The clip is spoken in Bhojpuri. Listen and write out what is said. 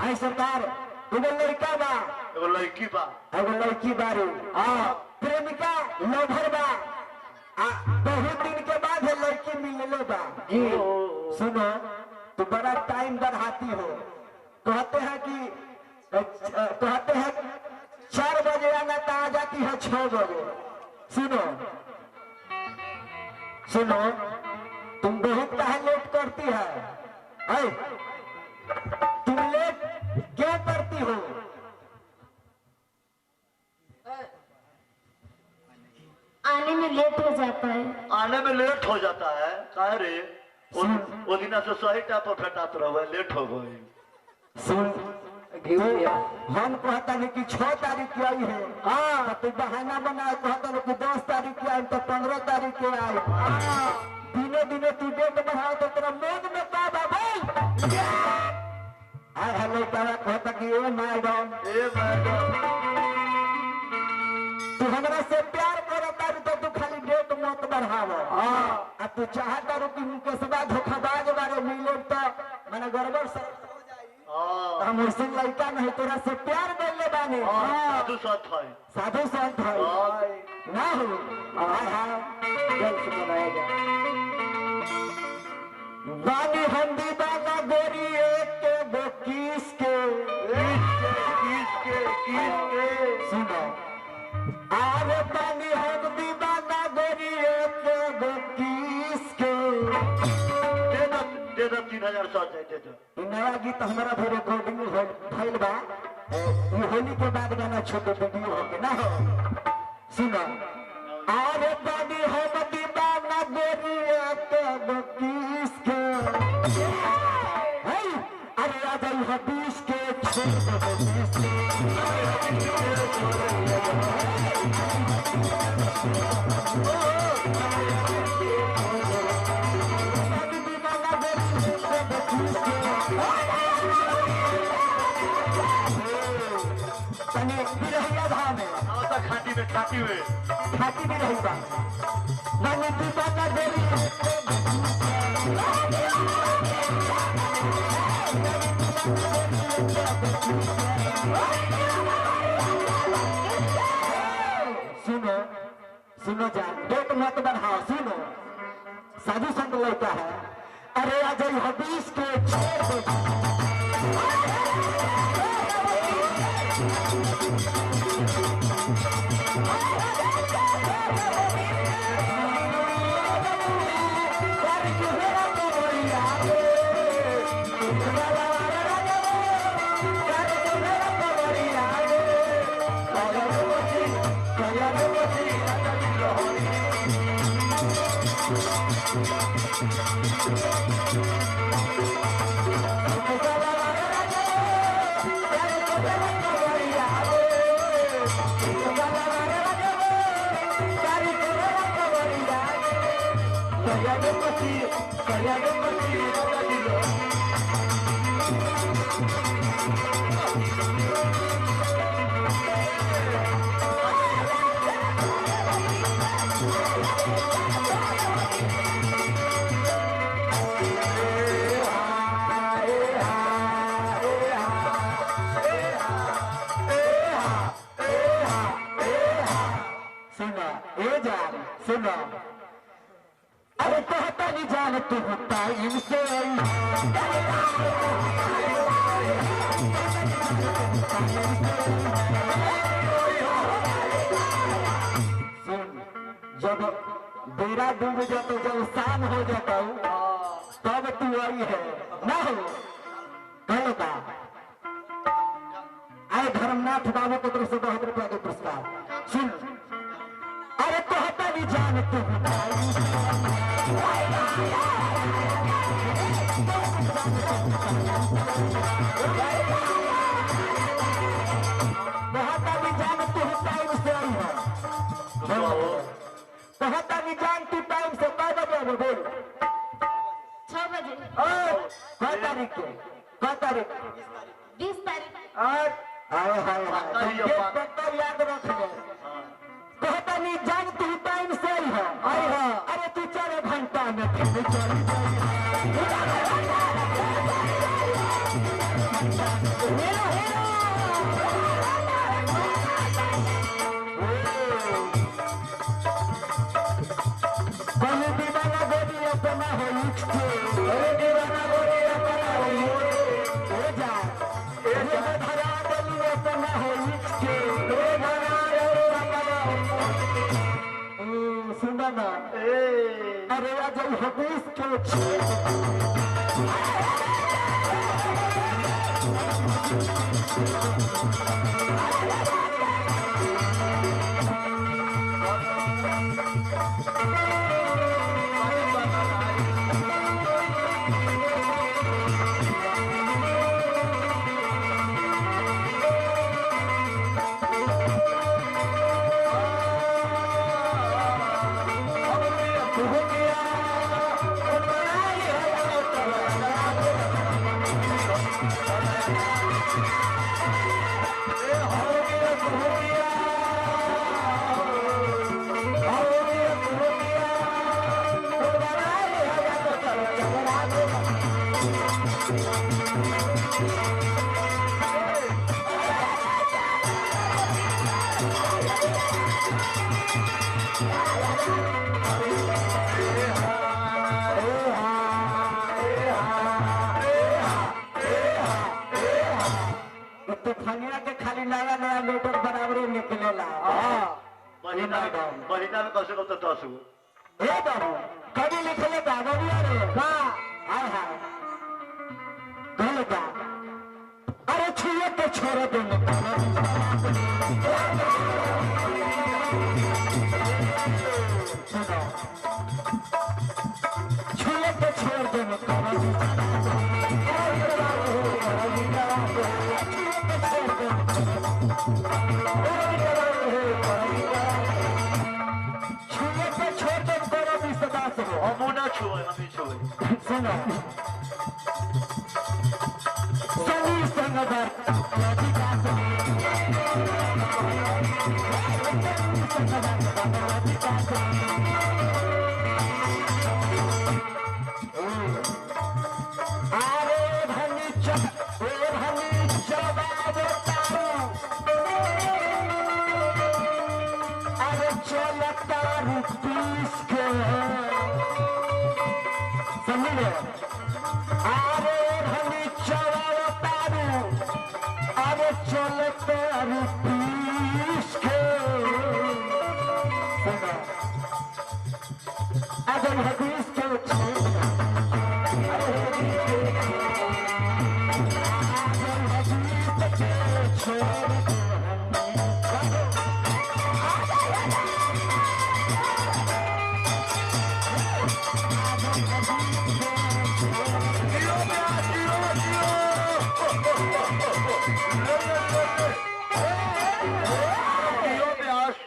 आई सरकार एगो लड़का बा एगो लड़की बा एगो लड़की बारू प्रेमिका लवर बा बहुत दिन के बाद है लड़की मिलने बा जी सुनो तो बड़ा टाइम बढ़ाती हो कहते हैं कि 4 बजे आना तो आ जाती है 6 बजे। सुनो सुनो तुम बहुत कहा लेट करती है तुम लेट क्यों करती हो? आने में लेट हो जाता है। आने में लेट हो जाता है काहे रे? वो दिन से सही टाइम पर फटात रहो लेट हो गई। सुन हम कहता है कि 6 तारीख की आई है तो बहाना बना कहता है कि 10 तारीख की आई तो 15 तारीख की आई दिने दिने तू डेट बढ़ाओ तो तेरा मन में का बाबा हेलो कहता कि ए मैडम तू हमरा से प्यार करता तो तू खाली डेट मत बढ़ावो तू चाहता रो कि मुकेशबा धोखाबाज बारे मिले तो मैंने गड़बड़ से हम उससे लड़का नहीं तोरा से प्यार करले बानी साधु संत है ना हो जल से बनाया जाए बानी हम दीवाना गोरी एक दो किस के सुनो आरे बानी हम दीवाना गोरी एक दो किस के दे दो 3000 सौ दे दो। नया गीत हमारा भी रिकॉर्डिंग भइल बा ये होली के बाद गाना छोटे वीडियो होके ना हो सुनो आरे बानी हम दीवाना गोरी एक दो किस के अरे आ जाई हबीस के छोड़ दो 20 के खाती हुए भी रही बा माने दीवाना गोरी सुनो सुनो जान डेट मत बढ़ाओ सुनो साधु संत लड़का है अरे आ जाई हबीस के छोड़ दो सुनो अरे कहता नहीं जान तू टाइम से सुन जब बेरा डूब जाता जब शाम हो जाता तब तू आई है ना हो कहो का आए धर्मनाथ बाबू की तरफ से 10 रुपया के पुरस्कार सुन अरे कहता नहीं जान तू कहता नहीं जान तू टाइम से आई है कहता नहीं जान तू टाइम से कब बजे बोल 6 बजे क तारीख के क तारीख 20 तारीख हाय हाय हाय याद रख ले कहता नहीं जान तू टाइम से आई है अरे तू 4 घंटा में चल कोई दीवाना गोरी अपना हो इच्छे कोई दीवाना गोरी अपना हो इच्छे ए जा धरा बोली अपना हो इच्छे धरा अपना सुना ना अरे आज हदीस के छे तूफानिया के खाली नया नया लेटर बराबरे निकलेला महीना में कम से कम तो 10 गो हे बाबू कभी लिखले बाबूया रे का हाय हाय कहले का अरे छुए के छोड़ दे सुनो छुए के छोड़ दे छुए के छोड़ दे करो भी सदा से हम ना छुए हम ही छुए सुनो सनी संगदर लजिका अरे धनी चबावे अरे चलता रुपीस के समझ अरे धनी चबावे अरे चलता रुपीस के अगर हदीस के छोड़